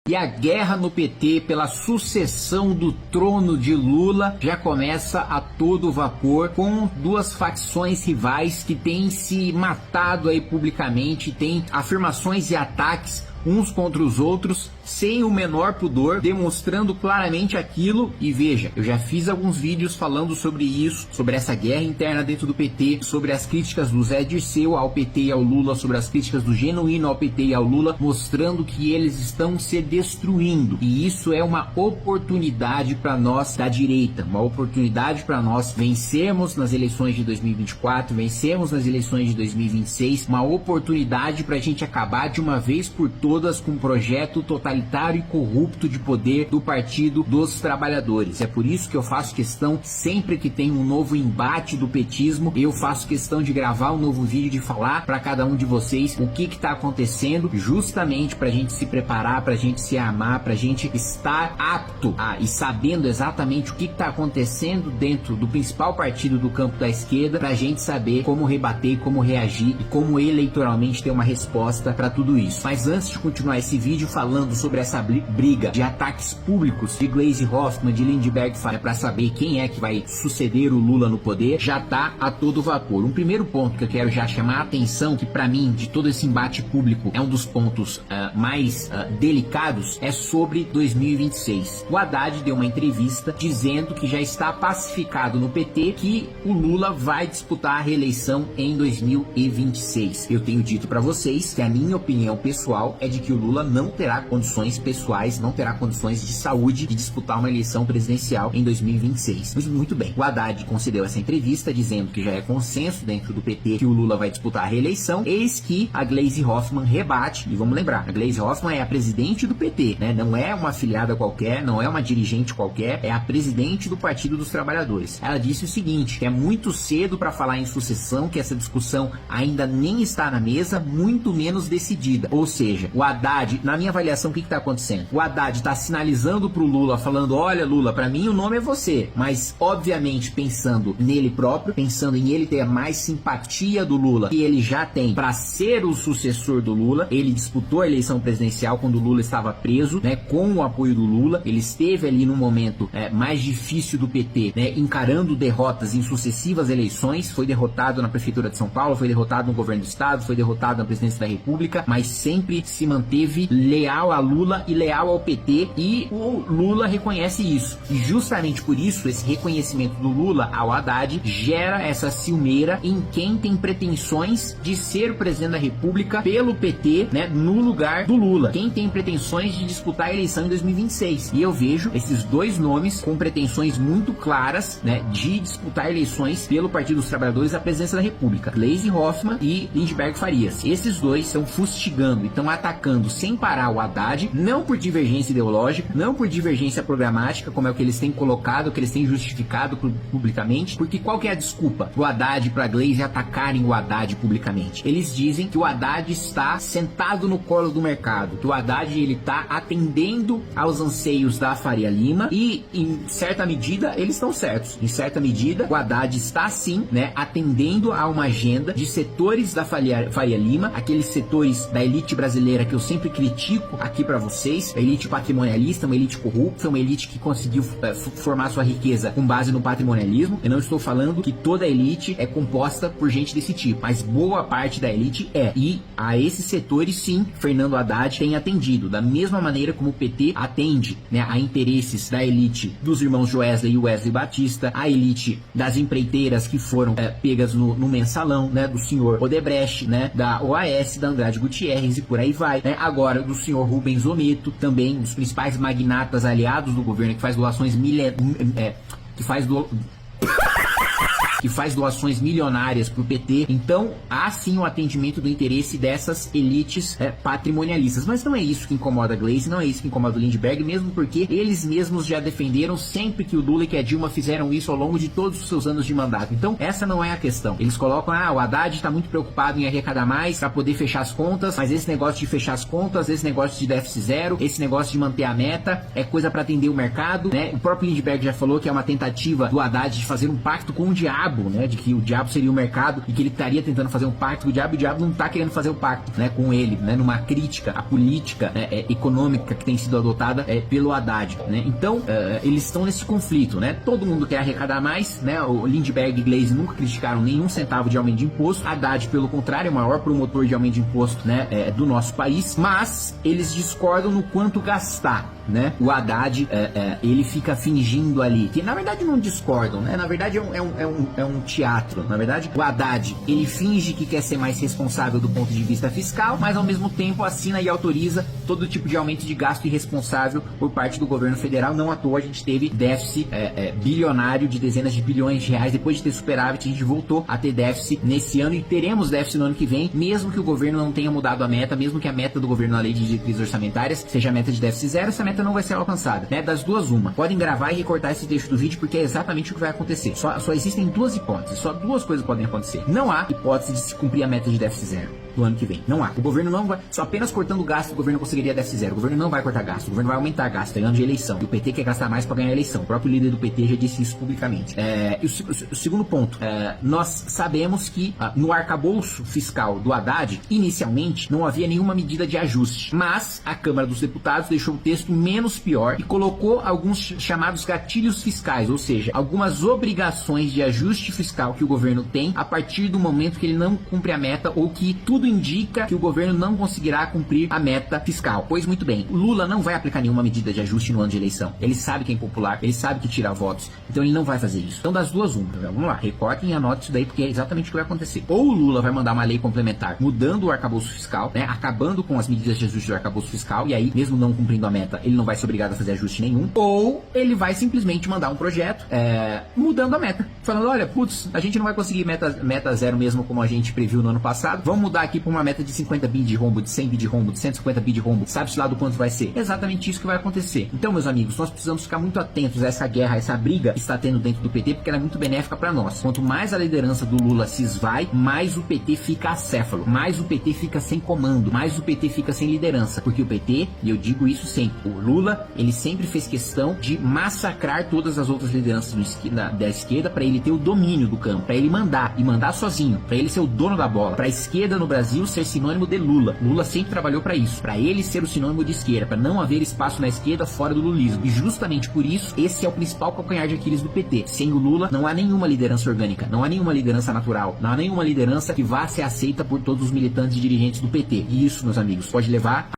E a guerra no PT pela sucessão do trono de Lula já começa a todo vapor, com duas facções rivais que têm se matado aí publicamente, tem afirmações e ataques uns contra os outros, sem o menor pudor, demonstrando claramente aquilo. E veja, eu já fiz alguns vídeos falando sobre isso, sobre essa guerra interna dentro do PT, sobre as críticas do Zé Dirceu ao PT e ao Lula, sobre as críticas do Genuíno ao PT e ao Lula, mostrando que eles estão se destruindo. E isso é uma oportunidade para nós da direita, uma oportunidade para nós vencermos nas eleições de 2024, vencermos nas eleições de 2026, uma oportunidade para a gente acabar de uma vez por todas com um projeto totalitário e corrupto de poder do Partido dos Trabalhadores. É por isso que eu faço questão, sempre que tem um novo embate do petismo, eu faço questão de gravar um novo vídeo, de falar para cada um de vocês o que está acontecendo, justamente para a gente se preparar, para a gente se armar, para a gente estar apto e sabendo exatamente o que está acontecendo dentro do principal partido do campo da esquerda, para a gente saber como rebater, como reagir e como eleitoralmente ter uma resposta para tudo isso. Mas antes de continuar esse vídeo falando sobre essa briga de ataques públicos de Gleisi Hoffmann, de Lindbergh Faria, para saber quem é que vai suceder o Lula no poder, já tá a todo vapor. Um primeiro ponto que eu quero já chamar a atenção, que para mim, de todo esse embate público, é um dos pontos mais delicados, é sobre 2026. O Haddad deu uma entrevista dizendo que já está pacificado no PT que o Lula vai disputar a reeleição em 2026. Eu tenho dito para vocês que a minha opinião pessoal é de que o Lula não terá condições pessoais, não terá condições de saúde de disputar uma eleição presidencial em 2026. Mas muito bem, o Haddad concedeu essa entrevista dizendo que já é consenso dentro do PT que o Lula vai disputar a reeleição, eis que a Gleisi Hoffmann rebate. E vamos lembrar, a Gleisi Hoffmann é a presidente do PT, né? Não é uma afiliada qualquer, não é uma dirigente qualquer, é a presidente do Partido dos Trabalhadores. Ela disse o seguinte, que é muito cedo para falar em sucessão, que essa discussão ainda nem está na mesa, muito menos decidida. Ou seja, o Haddad, na minha avaliação, o que está acontecendo? O Haddad está sinalizando pro Lula, falando, olha Lula, para mim o nome é você, mas obviamente pensando nele próprio, pensando em ele ter mais simpatia do Lula que ele já tem para ser o sucessor do Lula. Ele disputou a eleição presidencial quando o Lula estava preso, né, com o apoio do Lula. Ele esteve ali no momento mais difícil do PT, né, encarando derrotas em sucessivas eleições, foi derrotado na Prefeitura de São Paulo, foi derrotado no governo do Estado, foi derrotado na presidência da República, mas sempre se manteve leal a Lula e leal ao PT, e o Lula reconhece isso. E justamente por isso, esse reconhecimento do Lula ao Haddad gera essa ciumeira em quem tem pretensões de ser o presidente da República pelo PT, né, no lugar do Lula. Quem tem pretensões de disputar a eleição em 2026. E eu vejo esses dois nomes com pretensões muito claras, né, de disputar eleições pelo Partido dos Trabalhadores à presidência da República. Gleisi Hoffmann e Lindbergh Farias. Esses dois estão fustigando, estão atacando sem parar o Haddad, não por divergência ideológica, não por divergência programática, como é o que eles têm colocado, o que eles têm justificado publicamente, porque qual que é a desculpa do Haddad para a Gleisi atacarem o Haddad publicamente? Eles dizem que o Haddad está sentado no colo do mercado, que o Haddad ele está atendendo aos anseios da Faria Lima, e em certa medida eles estão certos. Em certa medida o Haddad está sim, né, atendendo a uma agenda de setores da Faria Lima, aqueles setores da elite brasileira que eu sempre critico aqui para vocês, a elite patrimonialista, uma elite corrupta, uma elite que conseguiu formar sua riqueza com base no patrimonialismo. Eu não estou falando que toda a elite é composta por gente desse tipo, mas boa parte da elite é. E a esses setores, sim, Fernando Haddad tem atendido, da mesma maneira como o PT atende, né, a interesses da elite dos irmãos Joesley e Wesley Batista, a elite das empreiteiras que foram pegas no mensalão, né, do senhor Odebrecht, né, da OAS, da Andrade Gutierrez e por aí vai, né, agora do senhor Rubens Ometo, também um dos principais magnatas aliados do governo, que faz doações que faz doações milionárias para o PT. Então há sim o atendimento do interesse dessas elites patrimonialistas, mas não é isso que incomoda a Gleisi, não é isso que incomoda o Lindbergh, mesmo porque eles mesmos já defenderam sempre que o Lula e que a Dilma fizeram isso ao longo de todos os seus anos de mandato. Então essa não é a questão. Eles colocam, o Haddad está muito preocupado em arrecadar mais para poder fechar as contas, mas esse negócio de fechar as contas, esse negócio de déficit zero, esse negócio de manter a meta é coisa para atender o mercado, né? O próprio Lindbergh já falou que é uma tentativa do Haddad de fazer um pacto com o diabo diabo, né, de que o diabo seria o mercado e que ele estaria tentando fazer um pacto com o diabo, e o diabo não está querendo fazer o pacto, né, com ele, né, numa crítica à política econômica que tem sido adotada pelo Haddad, né. Então eles estão nesse conflito, né, todo mundo quer arrecadar mais, né, o Lindbergh e Glaze nunca criticaram nenhum centavo de aumento de imposto, Haddad, pelo contrário, é o maior promotor de aumento de imposto, né, do nosso país, mas eles discordam no quanto gastar, né. O Haddad, ele fica fingindo ali, que na verdade não discordam, né, na verdade é um teatro, na verdade o Haddad, ele finge que quer ser mais responsável do ponto de vista fiscal, mas ao mesmo tempo assina e autoriza todo tipo de aumento de gasto irresponsável por parte do governo federal. Não à toa a gente teve déficit bilionário de dezenas de bilhões de reais, depois de ter superávit a gente voltou a ter déficit nesse ano e teremos déficit no ano que vem, mesmo que o governo não tenha mudado a meta, mesmo que a meta do governo na lei de diretrizes orçamentárias seja a meta de déficit zero, essa meta não vai ser alcançada, né? Das duas uma, podem gravar e recortar esse trecho do vídeo porque é exatamente o que vai acontecer. Só existem duas hipóteses, só duas coisas podem acontecer. Não há hipótese de se cumprir a meta de déficit zero do ano que vem. Não há. O governo não vai, só apenas cortando gasto o governo conseguiria déficit zero. O governo não vai cortar gasto, o governo vai aumentar gasto, é ano de eleição. E o PT quer gastar mais para ganhar a eleição. O próprio líder do PT já disse isso publicamente. E o segundo ponto, nós sabemos que no arcabouço fiscal do Haddad, inicialmente, não havia nenhuma medida de ajuste. Mas a Câmara dos Deputados deixou o texto menos pior e colocou alguns chamados gatilhos fiscais, ou seja, algumas obrigações de ajuste fiscal que o governo tem a partir do momento que ele não cumpre a meta ou que tudo indica que o governo não conseguirá cumprir a meta fiscal. Pois muito bem, o Lula não vai aplicar nenhuma medida de ajuste no ano de eleição. Ele sabe que é impopular, ele sabe que tira votos, então ele não vai fazer isso. Então das duas uma, vamos lá, recortem e anotem isso daí porque é exatamente o que vai acontecer. Ou o Lula vai mandar uma lei complementar mudando o arcabouço fiscal, né, acabando com as medidas de ajuste do arcabouço fiscal, e aí, mesmo não cumprindo a meta, ele não vai ser obrigado a fazer ajuste nenhum, ou ele vai simplesmente mandar um projeto mudando a meta, falando, olha, putz, a gente não vai conseguir meta zero mesmo como a gente previu no ano passado, vamos mudar aqui para uma meta de 50 bi de rombo, de 100 bi de rombo, de 150 bi de rombo, sabe-se lá do quanto vai ser. Exatamente isso que vai acontecer. Então, meus amigos, nós precisamos ficar muito atentos a essa guerra, a essa briga que está tendo dentro do PT, porque ela é muito benéfica para nós. Quanto mais a liderança do Lula se esvai, mais o PT fica acéfalo, mais o PT fica sem comando, mais o PT fica sem liderança, porque o PT, e eu digo isso sempre, o Lula, ele sempre fez questão de massacrar todas as outras lideranças da esquerda para ele ter o domínio do campo, para ele mandar, e mandar sozinho, para ele ser o dono da bola, para a esquerda no Brasil ser sinônimo de Lula. Lula sempre trabalhou para isso, para ele ser o sinônimo de esquerda, para não haver espaço na esquerda fora do lulismo. E justamente por isso, esse é o principal calcanhar de Aquiles do PT. Sem o Lula, não há nenhuma liderança orgânica, não há nenhuma liderança natural, não há nenhuma liderança que vá ser aceita por todos os militantes e dirigentes do PT. E isso, meus amigos, pode levar